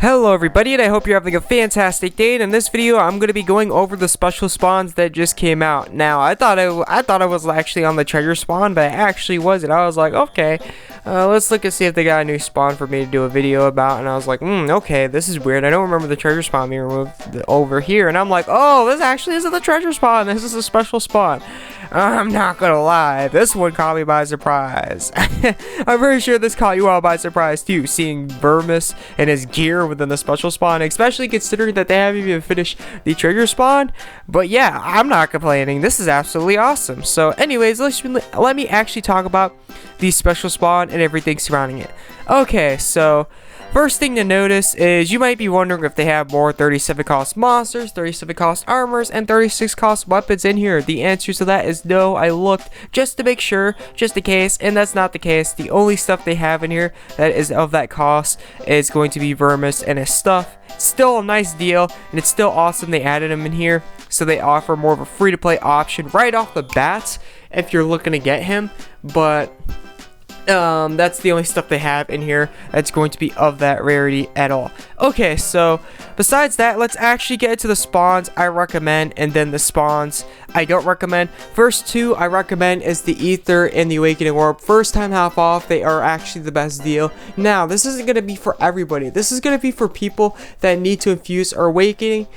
Hello everybody, and I hope you're having a fantastic day. And in this video, I'm going to be going over the special spawns that just came out. Now, I thought I was actually on the treasure spawn, but it actually wasn't. I was like, okay, let's look and see if they got a new spawn for me to do a video about. And I was like, okay, this is weird. I don't remember the treasure spawn being removed over here. And I'm like, oh, this actually isn't the treasure spawn. This is a special spawn. I'm not gonna lie, this one caught me by surprise. I'm very sure this caught you all by surprise too, seeing Vermis and his gear within the special spawn, especially considering that they haven't even finished the trigger spawn. But yeah, I'm not complaining. This is absolutely awesome. So anyways, let me actually talk about the special spawn and everything surrounding it. Okay, so first thing to notice is you might be wondering if they have more 37 cost monsters, 37 cost armors, and 36 cost weapons in here. The answer to that is no. I looked just to make sure, just in case, and that's not the case. The only stuff they have in here that is of that cost is going to be Vermis and his stuff. It's still a nice deal, and it's still awesome they added him in here, so they offer more of a free-to-play option right off the bat if you're looking to get him. But that's the only stuff they have in here that's going to be of that rarity at all. Okay, so besides that, let's actually get into the spawns I recommend and then the spawns I don't recommend. First two I recommend is the Ether and the Awakening Orb. First time half off, they are actually the best deal. Now, this isn't going to be for everybody. This is going to be for people that need to infuse or Awakening.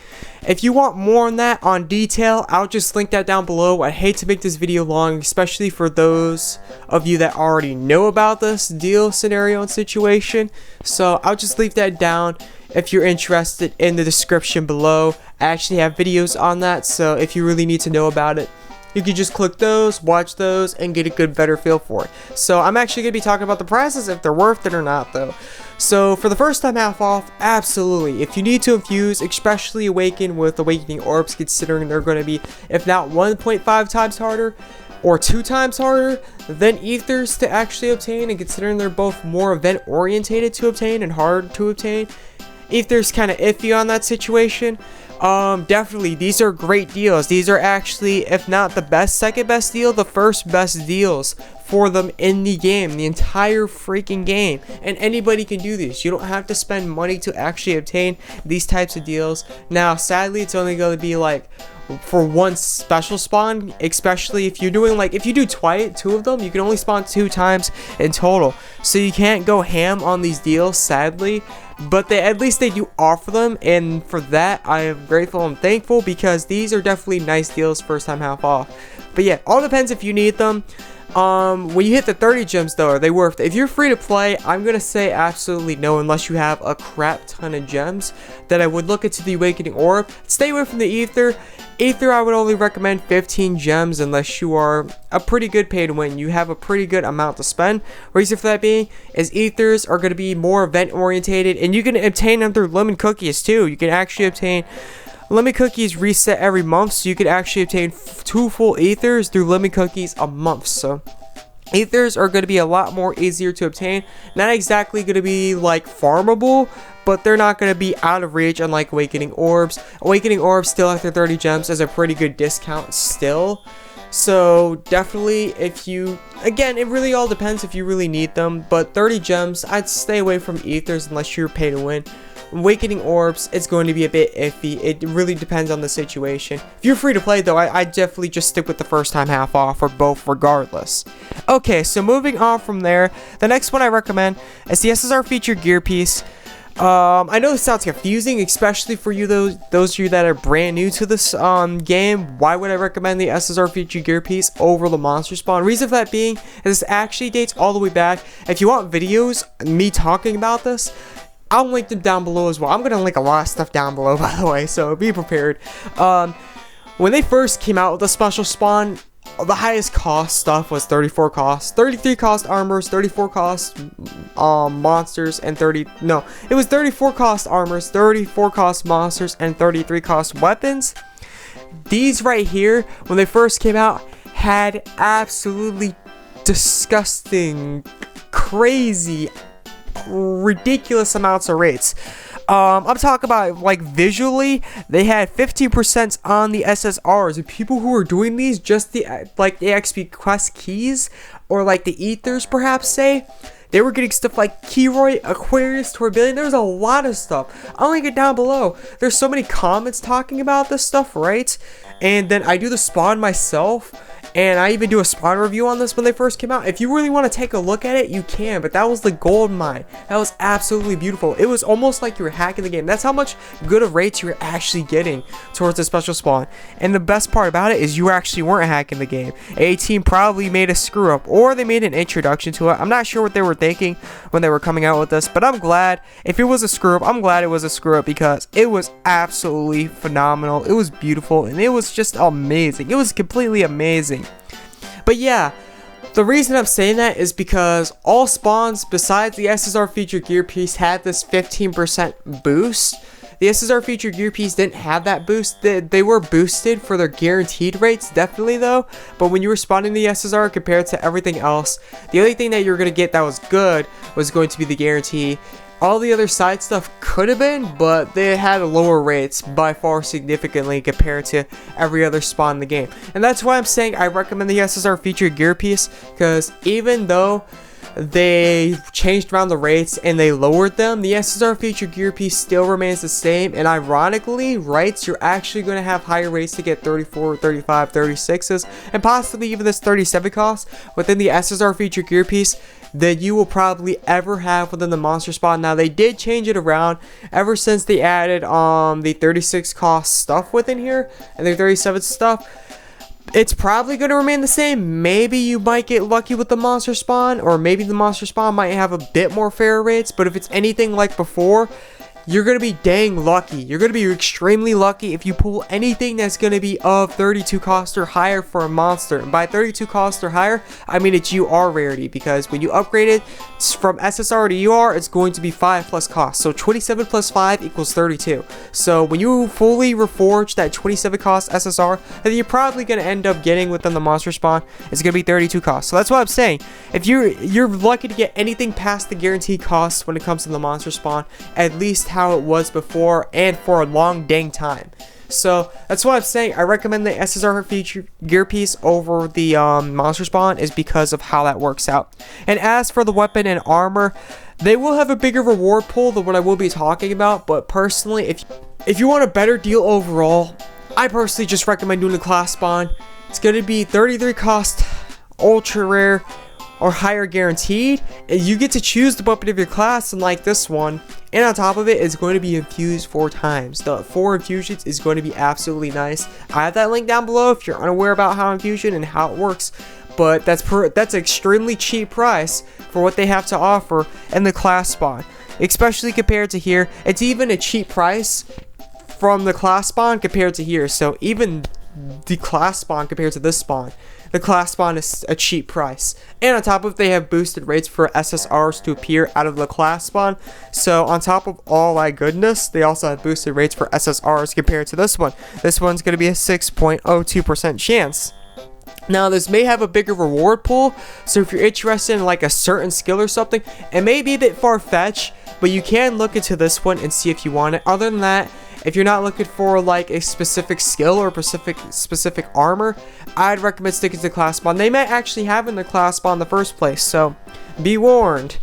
If you want more on that, on detail, I'll just link that down below. I hate to make this video long, especially for those of you that already know about this deal scenario and situation. So I'll just leave that down if you're interested in the description below. I actually have videos on that, so if you really need to know about it, you can just click those, watch those, and get a good, better feel for it. So I'm actually going to be talking about the prices, if they're worth it or not, though. So for the first time half off, absolutely. If you need to infuse, especially Awaken with Awakening Orbs, considering they're going to be, if not 1.5 times harder, or 2 times harder than Ethers to actually obtain, and considering they're both more event orientated to obtain and hard to obtain, Ethers kind of iffy on that situation. Definitely, these are great deals. These are actually, if not the best, second best deal, the first best deals for them in the game, the entire freaking game. And anybody can do this. You don't have to spend money to actually obtain these types of deals. Now, sadly, it's only going to be like for one special spawn, especially if you're doing like, if you do two of them, you can only spawn 2 times in total. So you can't go ham on these deals, sadly. But at least they do offer them, and for that I am grateful and thankful, because these are definitely nice deals first time half off. But yeah, all depends if you need them. When you hit the 30 gems though, are they worth it? If you're free to play, I'm gonna say absolutely no, unless you have a crap ton of gems. Then I would look into the Awakening Orb. Stay away from the Ether. Ether, I would only recommend 15 gems unless you are a pretty good pay to win. You have a pretty good amount to spend. Reason for that being is Ethers are going to be more event orientated, and you can obtain them through lemon cookies too. You can actually obtain lemon cookies reset every month, so you can actually obtain 2 full Ethers through lemon cookies a month. So Ethers are going to be a lot more easier to obtain. Not exactly going to be like farmable, but they're not going to be out of reach unlike Awakening Orbs. Awakening Orbs still after 30 gems is a pretty good discount still. So definitely, if you, again, it really all depends if you really need them, but 30 gems, I'd stay away from Ethers unless you're pay to win. Awakening Orbs, it's going to be a bit iffy. It really depends on the situation. If you're free to play though, I definitely just stick with the first time half off for both regardless. Okay, so moving on from there, the next one I recommend is the SSR featured gear piece. I know this sounds confusing, especially for you those of you that are brand new to this game. Why would I recommend the SSR featured gear piece over the monster spawn? Reason for that being is this actually dates all the way back. If you want videos, me talking about this, I'll link them down below as well. I'm going to link a lot of stuff down below, by the way, so be prepared. When they first came out with the special spawn, the highest cost stuff was 34 cost, 33 cost armors, 34 cost monsters, and it was 34 cost armors, 34 cost monsters, and 33 cost weapons. These right here, when they first came out, had absolutely disgusting, crazy, ridiculous amounts of rates. I'm talking about, like, visually, they had 15% on the SSRs, and people who were doing these, just the XP quest keys, or like the Ethers perhaps say, They were getting stuff like Keroy, Aquarius, Tourbillon. There's a lot of stuff. I'll link it down below. There's so many comments talking about this stuff, right? And then I do the spawn myself. And I even do a spawn review on this when they first came out. If you really want to take a look at it, you can. But that was the gold mine. That was absolutely beautiful. It was almost like you were hacking the game. That's how much good of rates you were actually getting towards the special spawn. And the best part about it is you actually weren't hacking the game. A team probably made a screw up, or they made an introduction to it. I'm not sure what they were thinking when they were coming out with this, but I'm glad. If it was a screw up, I'm glad it was a screw up, because it was absolutely phenomenal. It was beautiful, and it was just amazing. It was completely amazing. But yeah, the reason I'm saying that is because all spawns besides the SSR featured gear piece had this 15% boost. The SSR featured gear piece didn't have that boost. They were boosted for their guaranteed rates, definitely though. But when you were spawning the SSR compared to everything else, the only thing that you were going to get that was good was going to be the guarantee. All the other side stuff could have been, but they had lower rates by far significantly compared to every other spawn in the game. And that's why I'm saying I recommend the SSR featured gear piece, because even though they changed around the rates and they lowered them, the SSR featured gear piece still remains the same. And ironically, right, you're actually going to have higher rates to get 34, 35, 36s, and possibly even this 37 cost within the SSR featured gear piece that you will probably ever have within the monster spawn. Now, they did change it around ever since they added the 36 cost stuff within here and the 37 stuff. It's probably going to remain the same. Maybe you might get lucky with the monster spawn, or maybe the monster spawn might have a bit more fair rates. But if it's anything like before, you're going to be dang lucky. You're going to be extremely lucky if you pull anything that's going to be of 32 cost or higher for a monster. And by 32 cost or higher, I mean it's UR rarity, because when you upgrade it from SSR to UR, it's going to be 5 plus cost. So 27 plus 5 equals 32. So when you fully reforge that 27 cost SSR, then you're probably going to end up getting within the monster spawn, it's going to be 32 cost. So that's what I'm saying. If you're lucky to get anything past the guaranteed cost when it comes to the monster spawn, at least how it was before and for a long dang time. So that's why I'm saying I recommend the SSR feature gear piece over the monster spawn, is because of how that works out. And as for the weapon and armor, they will have a bigger reward pool than what I will be talking about. But personally, if you want a better deal overall, I personally just recommend doing the class spawn. It's going to be 33 cost, ultra rare, or higher guaranteed, and you get to choose the weapon of your class, unlike this one. And on top of it, it's going to be infused 4 times. The 4 infusions is going to be absolutely nice. I have that link down below if you're unaware about how infusion and how it works. But that's extremely cheap price for what they have to offer in the class spawn, especially compared to here. It's even a cheap price from the class spawn compared to here. So even the class spawn compared to this spawn, the class spawn is a cheap price. And on top of it, they have boosted rates for SSRs to appear out of the class spawn. So on top of all that goodness, they also have boosted rates for SSRs compared to this one. This one's going to be a 6.02% chance. Now, this may have a bigger reward pool, so if you're interested in like a certain skill or something, it may be a bit far-fetched, but you can look into this one and see if you want it. Other than that, if you're not looking for like a specific skill or specific armor, I'd recommend sticking to the class spawn. They might actually have in the class spawn in the first place, so be warned.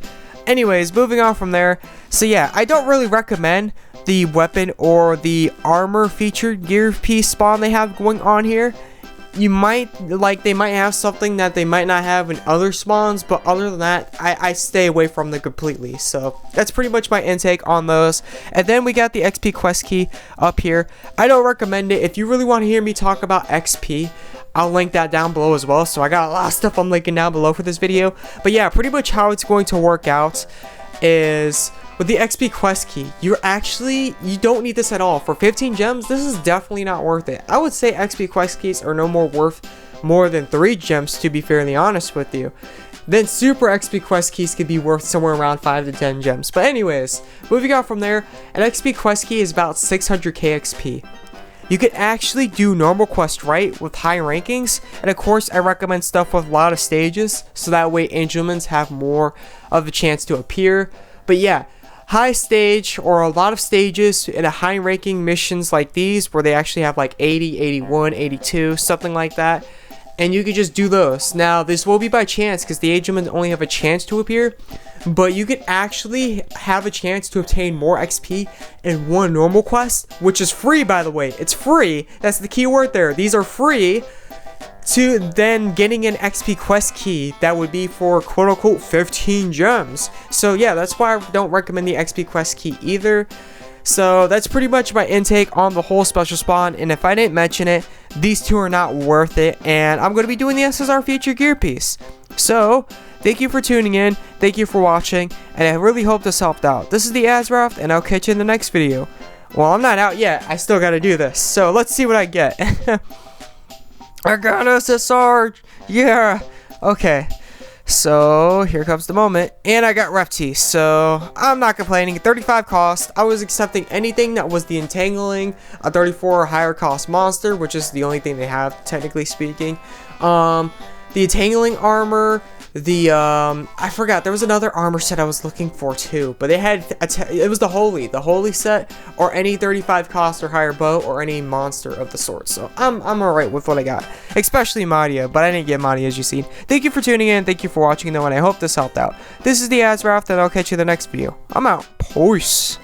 Anyways, moving on from there. So yeah, I don't really recommend the weapon or the armor featured gear piece spawn they have going on here. You might, they might have something that they might not have in other spawns, but other than that, I stay away from them completely. So that's pretty much my intake on those. And then we got the XP quest key up here. I don't recommend it. If you really want to hear me talk about XP, I'll link that down below as well. So I got a lot of stuff I'm linking down below for this video. But yeah, pretty much how it's going to work out is with the XP quest key, you don't need this at all. For 15 gems, this is definitely not worth it. I would say XP quest keys are no more worth more than 3 gems, to be fairly honest with you. Then super XP quest keys could be worth somewhere around 5 to 10 gems. But anyways, moving on from there, an XP quest key is about 600k XP. You can actually do normal quests right with high rankings, and of course I recommend stuff with a lot of stages, so that way Angelmans have more of a chance to appear. But yeah, high stage or a lot of stages in a high ranking missions like these, where they actually have like 80, 81, 82, something like that, and you could just do those. Now, this will be by chance because the agelmans only have a chance to appear, but you could actually have a chance to obtain more XP in one normal quest, which is free, by the way. It's free. That's the key word there. These are free, to then getting an XP quest key that would be for quote-unquote 15 gems. So yeah, that's why I don't recommend the XP quest key either. So that's pretty much my intake on the whole special spawn, and if I didn't mention it, these two are not worth it, and I'm going to be doing the SSR feature gear piece. So thank you for tuning in, thank you for watching, and I really hope this helped out. This is the AzureWrath, and I'll catch you in the next video. Well, I'm not out yet, I still gotta do this, so let's see what I get. I got SSR, yeah. Okay, so here comes the moment, and I got ref T, so I'm not complaining. 35 cost. I was accepting anything that was the entangling, a 34 or higher cost monster, which is the only thing they have, technically speaking. The entangling armor, the I forgot, there was another armor set I was looking for too, but they had it was the holy set, or any 35 cost or higher bow, or any monster of the sort. So I'm alright with what I got, especially Madia, but I didn't get Madia, as you seen. Thank you for tuning in, thank you for watching though, and I hope this helped out. This is the AzureWrath, and I'll catch you in the next video. I'm out. Peace.